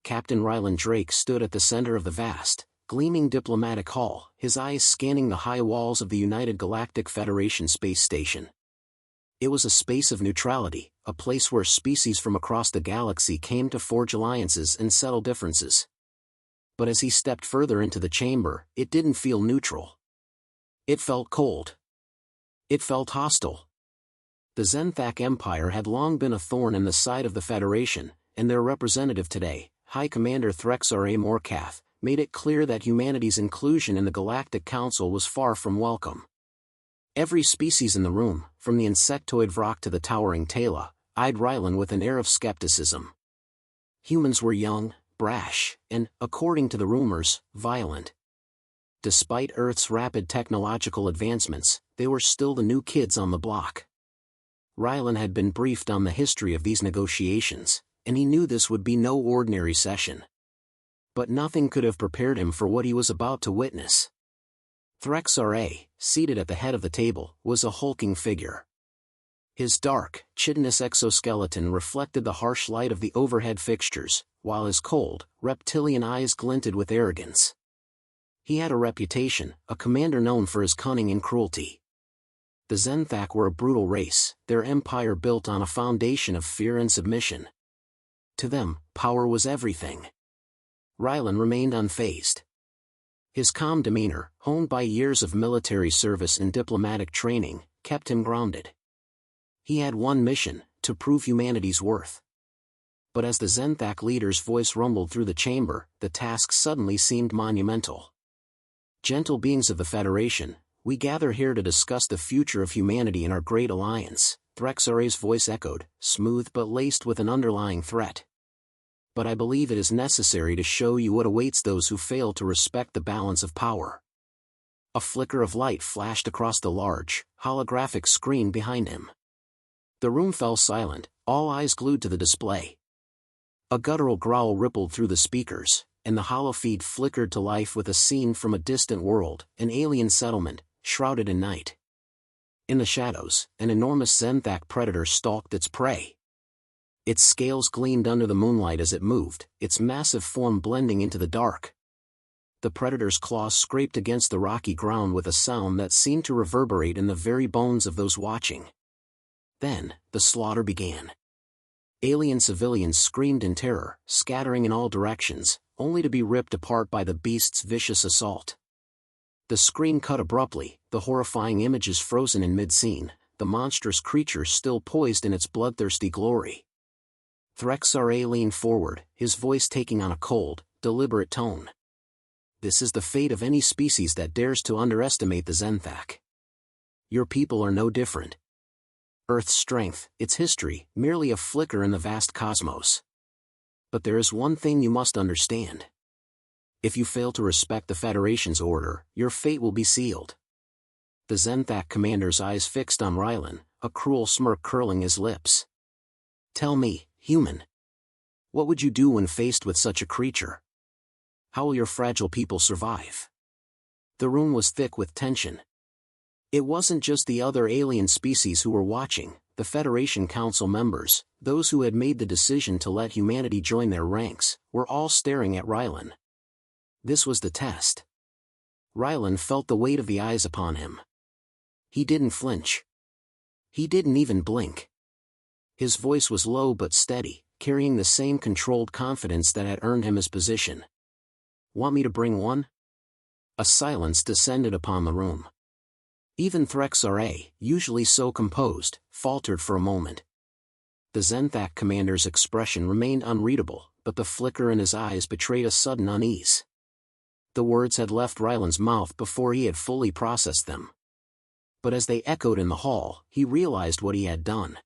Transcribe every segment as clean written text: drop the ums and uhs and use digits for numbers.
Captain Rylan Drake stood at the center of the vast, gleaming diplomatic hall, his eyes scanning the high walls of the United Galactic Federation space station. It was a space of neutrality, a place where species from across the galaxy came to forge alliances and settle differences. But as he stepped further into the chamber, it didn't feel neutral. It felt cold. It felt hostile. The Zenthak Empire had long been a thorn in the side of the Federation, and their representative today, High Commander Threx'ra Morcath, made it clear that humanity's inclusion in the Galactic Council was far from welcome. Every species in the room, from the insectoid Vrock to the towering Tala, eyed Rylan with an air of skepticism. Humans were young, brash, and, according to the rumors, violent. Despite Earth's rapid technological advancements, they were still the new kids on the block. Rylan had been briefed on the history of these negotiations, and he knew this would be no ordinary session. But nothing could have prepared him for what he was about to witness. Threx'ra, seated at the head of the table, was a hulking figure. His dark, chitinous exoskeleton reflected the harsh light of the overhead fixtures, while his cold, reptilian eyes glinted with arrogance. He had a reputation, a commander known for his cunning and cruelty. The Zenthak were a brutal race, their empire built on a foundation of fear and submission. To them, power was everything. Rylan remained unfazed. His calm demeanor, honed by years of military service and diplomatic training, kept him grounded. He had one mission, to prove humanity's worth. But as the Zenthak leader's voice rumbled through the chamber, the task suddenly seemed monumental. Gentle beings of the Federation, we gather here to discuss the future of humanity in our great alliance, Threx'ra's voice echoed, smooth but laced with an underlying threat. But I believe it is necessary to show you what awaits those who fail to respect the balance of power. A flicker of light flashed across the large, holographic screen behind him. The room fell silent, all eyes glued to the display. A guttural growl rippled through the speakers, and the holofeed flickered to life with a scene from a distant world, an alien settlement, shrouded in night. In the shadows, an enormous Zenthak predator stalked its prey. Its scales gleamed under the moonlight as it moved, its massive form blending into the dark. The predator's claws scraped against the rocky ground with a sound that seemed to reverberate in the very bones of those watching. Then, the slaughter began. Alien civilians screamed in terror, scattering in all directions, only to be ripped apart by the beast's vicious assault. The screen cut abruptly, the horrifying images frozen in mid-scene, the monstrous creature still poised in its bloodthirsty glory. Threx'ra leaned forward, his voice taking on a cold, deliberate tone. This is the fate of any species that dares to underestimate the Zenthak. Your people are no different. Earth's strength, its history, merely a flicker in the vast cosmos. But there is one thing you must understand. If you fail to respect the Federation's order, your fate will be sealed. The Zenthak commander's eyes fixed on Rylan, a cruel smirk curling his lips. Tell me, human. What would you do when faced with such a creature? How will your fragile people survive? The room was thick with tension. It wasn't just the other alien species who were watching, the Federation Council members, those who had made the decision to let humanity join their ranks, were all staring at Rylan. This was the test. Rylan felt the weight of the eyes upon him. He didn't flinch. He didn't even blink. His voice was low but steady, carrying the same controlled confidence that had earned him his position. Want me to bring one? A silence descended upon the room. Even Threx'ra, usually so composed, faltered for a moment. The Zenthak commander's expression remained unreadable, but the flicker in his eyes betrayed a sudden unease. The words had left Rylan's mouth before he had fully processed them. But as they echoed in the hall, he realized what he had done.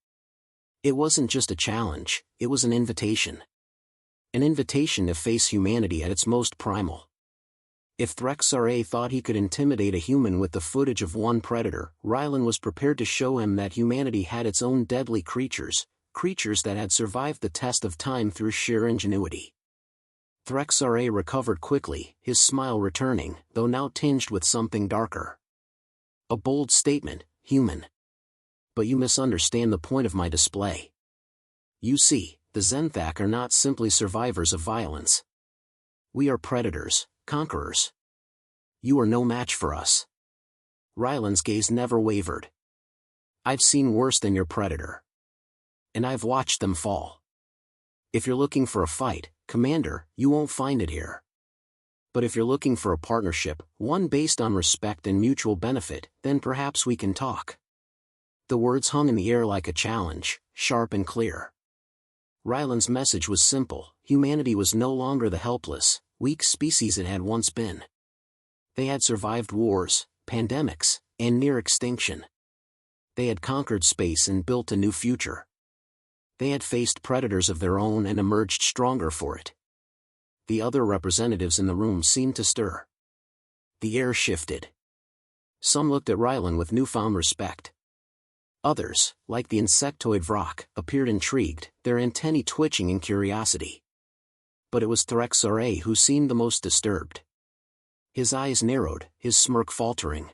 It wasn't just a challenge, it was an invitation. An invitation to face humanity at its most primal. If Threx'ra thought he could intimidate a human with the footage of one predator, Rylan was prepared to show him that humanity had its own deadly creatures, creatures that had survived the test of time through sheer ingenuity. Threx'ra recovered quickly, his smile returning, though now tinged with something darker. A bold statement, human. But you misunderstand the point of my display. You see, the the Zenthak are not simply survivors of violence. We are predators, conquerors. You are no match for us. Rylan's gaze never wavered. I've seen worse than your predator. And I've watched them fall. If you're looking for a fight, Commander, you won't find it here. But if you're looking for a partnership, one based on respect and mutual benefit, then perhaps we can talk. The words hung in the air like a challenge, sharp and clear. Rylan's message was simple: humanity was no longer the helpless, weak species it had once been. They had survived wars, pandemics, and near extinction. They had conquered space and built a new future. They had faced predators of their own and emerged stronger for it. The other representatives in the room seemed to stir. The air shifted. Some looked at Rylan with newfound respect. Others, like the insectoid Vrak, appeared intrigued, their antennae twitching in curiosity. But it was Threx'ra who seemed the most disturbed. His eyes narrowed, his smirk faltering.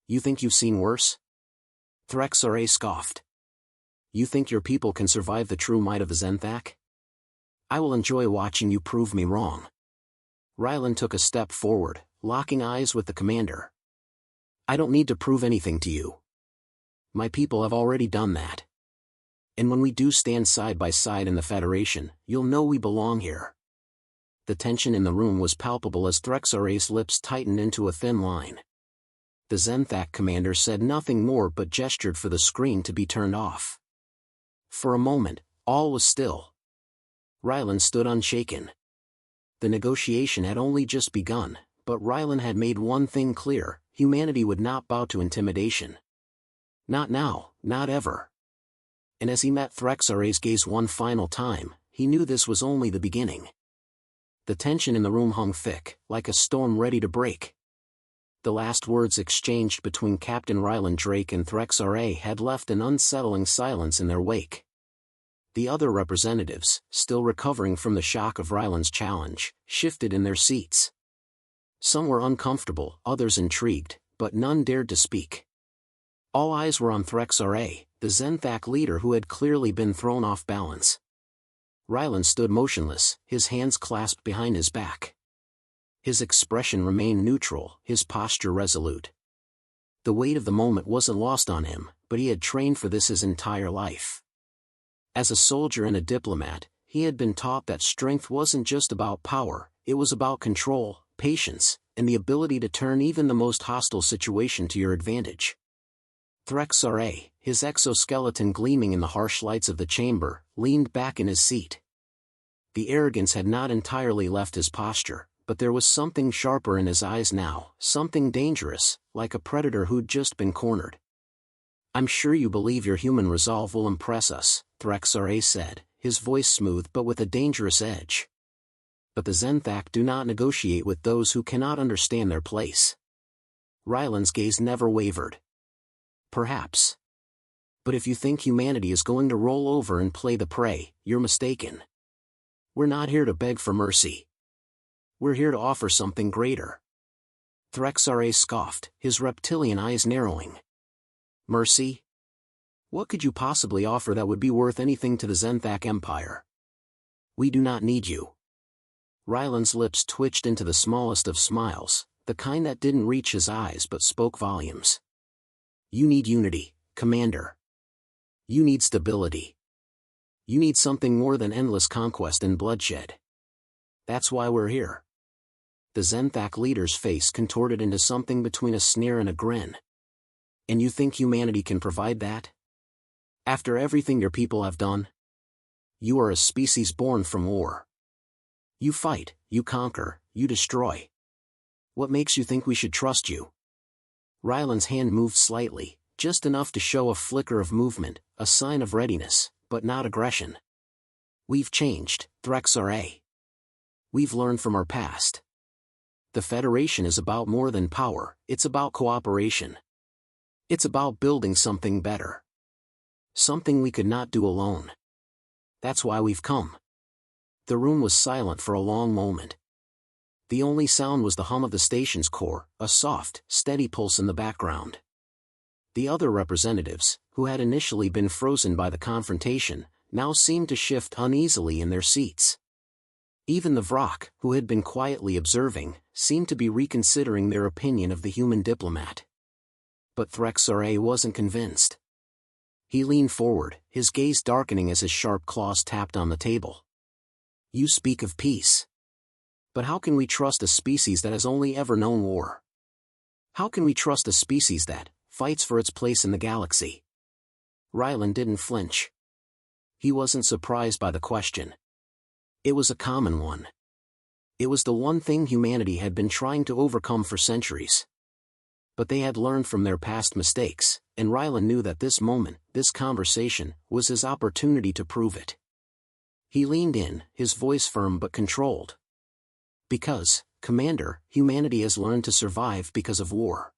You think you've seen worse? Threx'ra scoffed. You think your people can survive the true might of the Zenthak? I will enjoy watching you prove me wrong. Rylan took a step forward, locking eyes with the commander. I don't need to prove anything to you. My people have already done that. And when we do stand side by side in the Federation, you'll know we belong here. The tension in the room was palpable as Threx'ra's lips tightened into a thin line. The Zenthak commander said nothing more but gestured for the screen to be turned off. For a moment, all was still. Rylan stood unshaken. The negotiation had only just begun, but Rylan had made one thing clear: humanity would not bow to intimidation. Not now, not ever. And as he met Threx'ra's gaze one final time, he knew this was only the beginning. The tension in the room hung thick, like a storm ready to break. The last words exchanged between Captain Rylan Drake and Threx'ra had left an unsettling silence in their wake. The other representatives, still recovering from the shock of Rylan's challenge, shifted in their seats. Some were uncomfortable, others intrigued, but none dared to speak. All eyes were on Threx'ra, the Zenthak leader who had clearly been thrown off balance. Rylan stood motionless, his hands clasped behind his back. His expression remained neutral, his posture resolute. The weight of the moment wasn't lost on him, but he had trained for this his entire life. As a soldier and a diplomat, he had been taught that strength wasn't just about power, it was about control, patience, and the ability to turn even the most hostile situation to your advantage. Threx'ra, his exoskeleton gleaming in the harsh lights of the chamber, leaned back in his seat. The arrogance had not entirely left his posture, but there was something sharper in his eyes now, something dangerous, like a predator who'd just been cornered. I'm sure you believe your human resolve will impress us, Threx'ra said, his voice smooth but with a dangerous edge. But the Zenthak do not negotiate with those who cannot understand their place. Rylan's gaze never wavered. Perhaps. But if you think humanity is going to roll over and play the prey, you're mistaken. We're not here to beg for mercy. We're here to offer something greater. Threx'ra scoffed, his reptilian eyes narrowing. Mercy? What could you possibly offer that would be worth anything to the Zenthak Empire? We do not need you. Rylan's lips twitched into the smallest of smiles, the kind that didn't reach his eyes but spoke volumes. You need unity, Commander. You need stability. You need something more than endless conquest and bloodshed. That's why we're here. The Zenthak leader's face contorted into something between a sneer and a grin. And you think humanity can provide that? After everything your people have done? You are a species born from war. You fight, you conquer, you destroy. What makes you think we should trust you? Rylan's hand moved slightly, just enough to show a flicker of movement, a sign of readiness, but not aggression. We've changed, Threx'ra. We've learned from our past. The Federation is about more than power, it's about cooperation. It's about building something better. Something we could not do alone. That's why we've come. The room was silent for a long moment. The only sound was the hum of the station's core, a soft, steady pulse in the background. The other representatives, who had initially been frozen by the confrontation, now seemed to shift uneasily in their seats. Even the Vrak, who had been quietly observing, seemed to be reconsidering their opinion of the human diplomat. But Threx'ra wasn't convinced. He leaned forward, his gaze darkening as his sharp claws tapped on the table. "You speak of peace. But how can we trust a species that has only ever known war? How can we trust a species that fights for its place in the galaxy?" Rylan didn't flinch. He wasn't surprised by the question. It was a common one. It was the one thing humanity had been trying to overcome for centuries. But they had learned from their past mistakes, and Rylan knew that this moment, this conversation, was his opportunity to prove it. He leaned in, his voice firm but controlled. "Because, Commander, humanity has learned to survive because of war.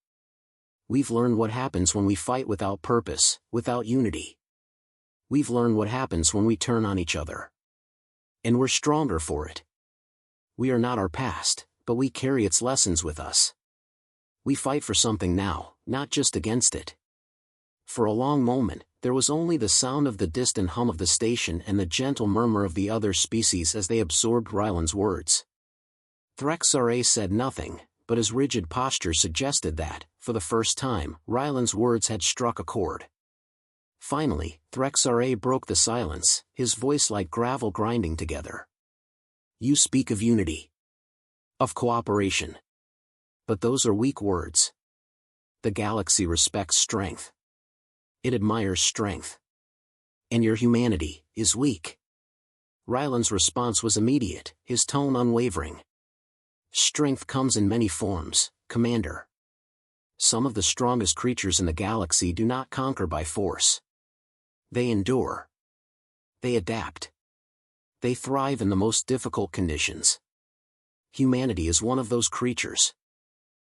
We've learned what happens when we fight without purpose, without unity. We've learned what happens when we turn on each other. And we're stronger for it. We are not our past, but we carry its lessons with us. We fight for something now, not just against it." For a long moment, there was only the sound of the distant hum of the station and the gentle murmur of the other species as they absorbed Rylan's words. Threx'ra said nothing, but his rigid posture suggested that, for the first time, Rylan's words had struck a chord. Finally, Threx'ra broke the silence, his voice like gravel grinding together. "You speak of unity. Of cooperation. But those are weak words. The galaxy respects strength. It admires strength. And your humanity is weak." Rylan's response was immediate, his tone unwavering. "Strength comes in many forms, Commander. Some of the strongest creatures in the galaxy do not conquer by force. They endure. They adapt. They thrive in the most difficult conditions. Humanity is one of those creatures.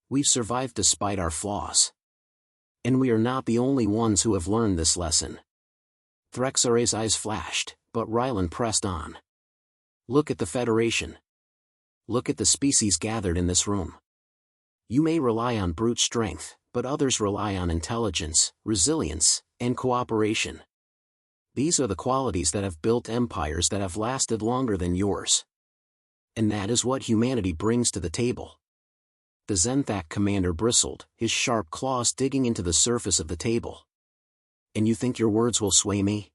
We've survived despite our flaws. And we are not the only ones who have learned this lesson." Threx'ra's eyes flashed, but Rylan pressed on. "Look at the Federation. Look at the species gathered in this room. You may rely on brute strength, but others rely on intelligence, resilience, and cooperation. These are the qualities that have built empires that have lasted longer than yours. And that is what humanity brings to the table." The Zenthak commander bristled, his sharp claws digging into the surface of the table. "And you think your words will sway me?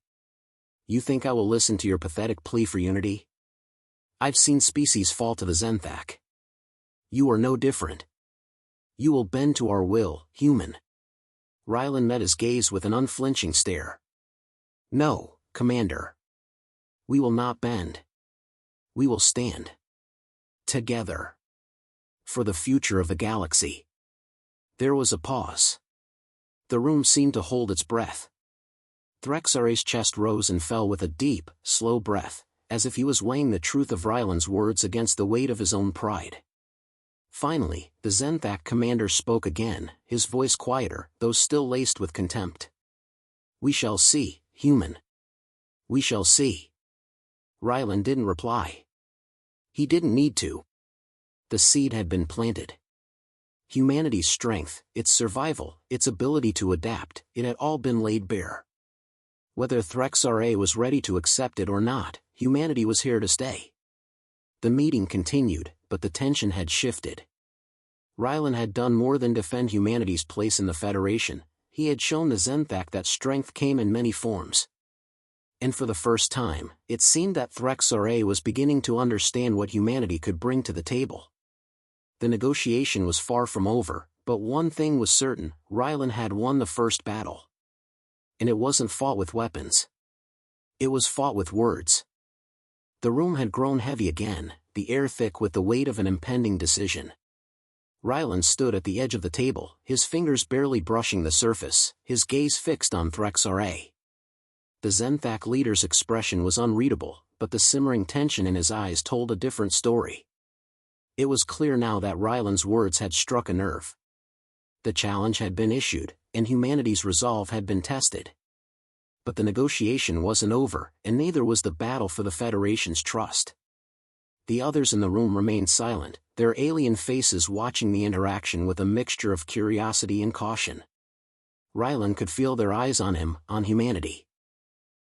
You think I will listen to your pathetic plea for unity? I've seen species fall to the Zenthak. You are no different. You will bend to our will, human." Rylan met his gaze with an unflinching stare. "No, Commander. We will not bend. We will stand. Together. For the future of the galaxy." There was a pause. The room seemed to hold its breath. Threx'ra's chest rose and fell with a deep, slow breath, as if he was weighing the truth of Rylan's words against the weight of his own pride. Finally, the Zenthak commander spoke again, his voice quieter, though still laced with contempt. "We shall see, human. We shall see." Rylan didn't reply. He didn't need to. The seed had been planted. Humanity's strength, its survival, its ability to adapt, it had all been laid bare. Whether Threx'ra was ready to accept it or not, humanity was here to stay. The meeting continued, but the tension had shifted. Rylan had done more than defend humanity's place in the Federation. He had shown the Zenthak that strength came in many forms. And for the first time, it seemed that Threx'ra was beginning to understand what humanity could bring to the table. The negotiation was far from over, but one thing was certain: Rylan had won the first battle. And it wasn't fought with weapons. It was fought with words. The room had grown heavy again, the air thick with the weight of an impending decision. Rylan stood at the edge of the table, his fingers barely brushing the surface, his gaze fixed on Threx'ra. The Zenthak leader's expression was unreadable, but the simmering tension in his eyes told a different story. It was clear now that Rylan's words had struck a nerve. The challenge had been issued, and humanity's resolve had been tested. But the negotiation wasn't over, and neither was the battle for the Federation's trust. The others in the room remained silent, their alien faces watching the interaction with a mixture of curiosity and caution. Rylan could feel their eyes on him, on humanity.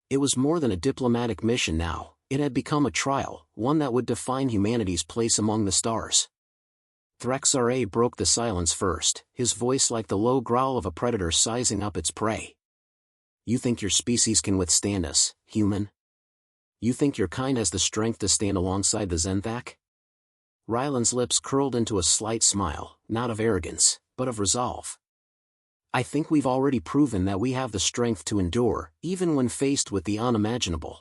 It was more than a diplomatic mission now, it had become a trial, one that would define humanity's place among the stars. Threx'ra broke the silence first, his voice like the low growl of a predator sizing up its prey. You think your species can withstand us, human? You think your kind has the strength to stand alongside the Zenthak? Rylan's lips curled into a slight smile, not of arrogance, but of resolve. I think we've already proven that we have the strength to endure, even when faced with the unimaginable.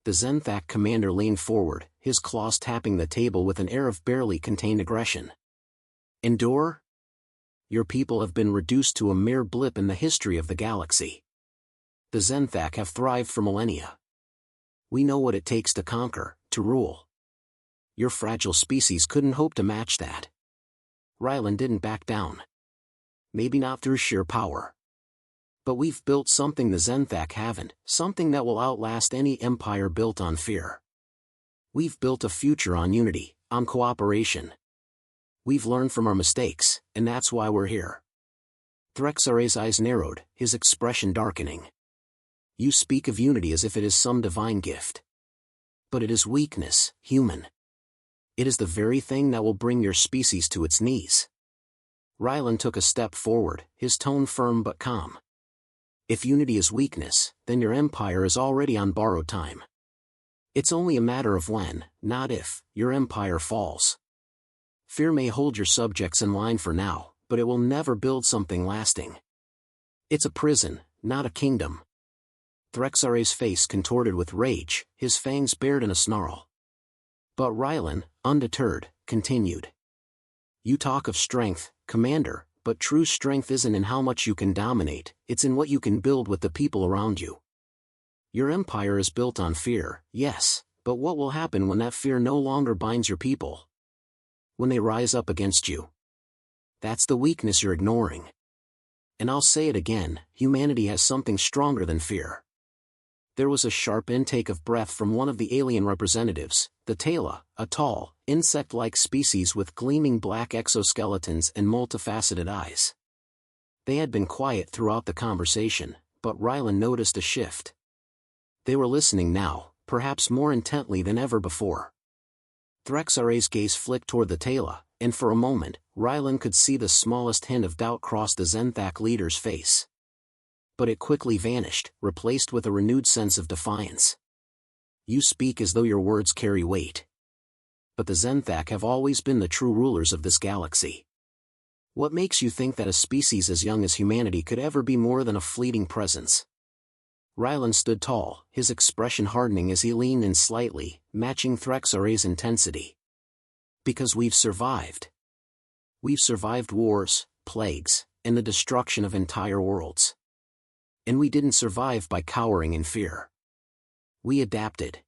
The Zenthak commander leaned forward, his claws tapping the table with an air of barely contained aggression. Endure? Your people have been reduced to a mere blip in the history of the galaxy. The Zenthak have thrived for millennia. We know what it takes to conquer, to rule. Your fragile species couldn't hope to match that. Rylan didn't back down. Maybe not through sheer power. But we've built something the Zenthak haven't, something that will outlast any empire built on fear. We've built a future on unity, on cooperation. We've learned from our mistakes, and that's why we're here. Threx'ra's eyes narrowed, his expression darkening. You speak of unity as if it is some divine gift. But it is weakness, human. It is the very thing that will bring your species to its knees. Rylan took a step forward, his tone firm but calm. If unity is weakness, then your empire is already on borrowed time. It's only a matter of when, not if, your empire falls. Fear may hold your subjects in line for now, but it will never build something lasting. It's a prison, not a kingdom. Threx'ra's face contorted with rage, his fangs bared in a snarl. But Rylan, undeterred, continued. You talk of strength, Commander, but true strength isn't in how much you can dominate, it's in what you can build with the people around you. Your empire is built on fear, yes, but what will happen when that fear no longer binds your people? When they rise up against you? That's the weakness you're ignoring. And I'll say it again, humanity has something stronger than fear. There was a sharp intake of breath from one of the alien representatives, the Tala, a tall, insect-like species with gleaming black exoskeletons and multifaceted eyes. They had been quiet throughout the conversation, but Rylan noticed a shift. They were listening now, perhaps more intently than ever before. Threx'ra's gaze flicked toward the Tala, and for a moment, Rylan could see the smallest hint of doubt cross the Zenthak leader's face. But it quickly vanished, replaced with a renewed sense of defiance. You speak as though your words carry weight. But the Zenthak have always been the true rulers of this galaxy. What makes you think that a species as young as humanity could ever be more than a fleeting presence? Rylan stood tall, his expression hardening as he leaned in slightly, matching Threx'ra's intensity. Because we've survived. We've survived wars, plagues, and the destruction of entire worlds. And we didn't survive by cowering in fear. We adapted.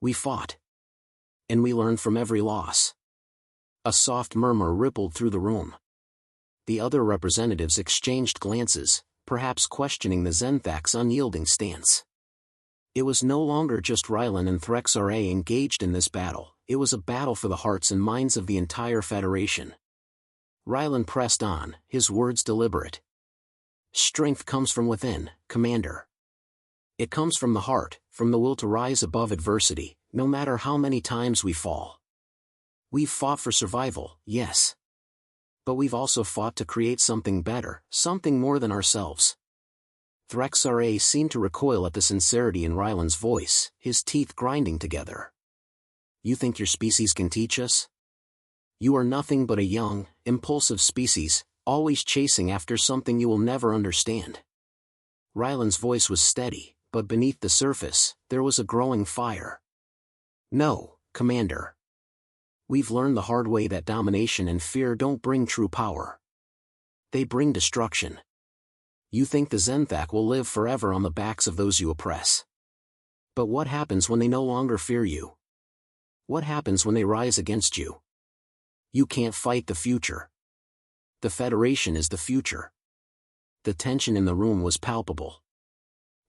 We fought. And we learned from every loss. A soft murmur rippled through the room. The other representatives exchanged glances, perhaps questioning the Zenthak's unyielding stance. It was no longer just Rylan and Threx'ra engaged in this battle, it was a battle for the hearts and minds of the entire Federation. Rylan pressed on, his words deliberate. Strength comes from within, Commander. It comes from the heart, from the will to rise above adversity, no matter how many times we fall. We've fought for survival, yes. But we've also fought to create something better, something more than ourselves. Threx'ra seemed to recoil at the sincerity in Rylan's voice, his teeth grinding together. You think your species can teach us? You are nothing but a young, impulsive species, always chasing after something you will never understand. Rylan's voice was steady, but beneath the surface, there was a growing fire. No, Commander. We've learned the hard way that domination and fear don't bring true power. They bring destruction. You think the Zenthak will live forever on the backs of those you oppress. But what happens when they no longer fear you? What happens when they rise against you? You can't fight the future. The Federation is the future. The tension in the room was palpable.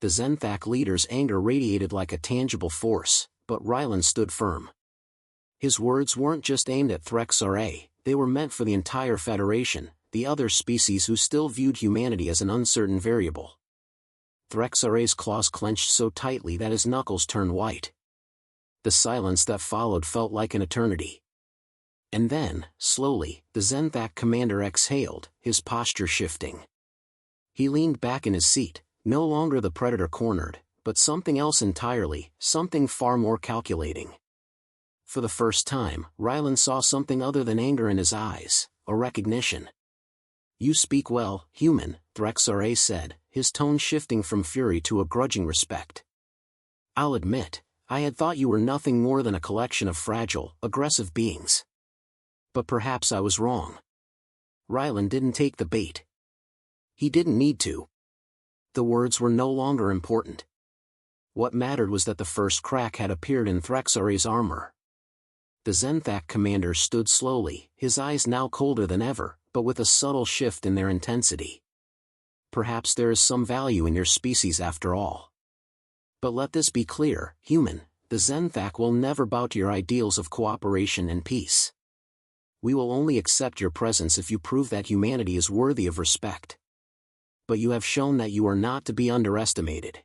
The Zenthak leader's anger radiated like a tangible force, but Rylan stood firm. His words weren't just aimed at Threx'ra, they were meant for the entire Federation, the other species who still viewed humanity as an uncertain variable. Threx'ra's claws clenched so tightly that his knuckles turned white. The silence that followed felt like an eternity. And then, slowly, the Zenthak commander exhaled, his posture shifting. He leaned back in his seat, no longer the predator cornered, but something else entirely, something far more calculating. For the first time, Rylan saw something other than anger in his eyes, a recognition. "You speak well, human," Threx'ra said, his tone shifting from fury to a grudging respect. "I'll admit, I had thought you were nothing more than a collection of fragile, aggressive beings. But perhaps I was wrong." Rylan didn't take the bait. He didn't need to. The words were no longer important. What mattered was that the first crack had appeared in Threx'ra's armor. The Zenthak commander stood slowly, his eyes now colder than ever, but with a subtle shift in their intensity. "Perhaps there is some value in your species after all. But let this be clear, human, the Zenthak will never bow to your ideals of cooperation and peace. We will only accept your presence if you prove that humanity is worthy of respect. But you have shown that you are not to be underestimated."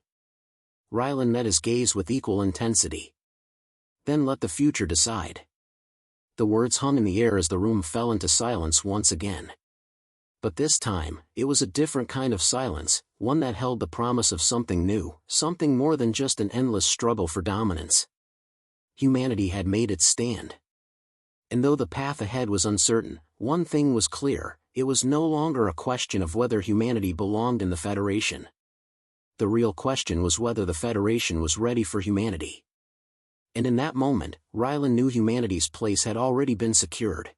Rylan met his gaze with equal intensity. "Then let the future decide." The words hung in the air as the room fell into silence once again. But this time, it was a different kind of silence, one that held the promise of something new, something more than just an endless struggle for dominance. Humanity had made its stand. And though the path ahead was uncertain, one thing was clear: it was no longer a question of whether humanity belonged in the Federation. The real question was whether the Federation was ready for humanity. And in that moment, Rylan knew humanity's place had already been secured.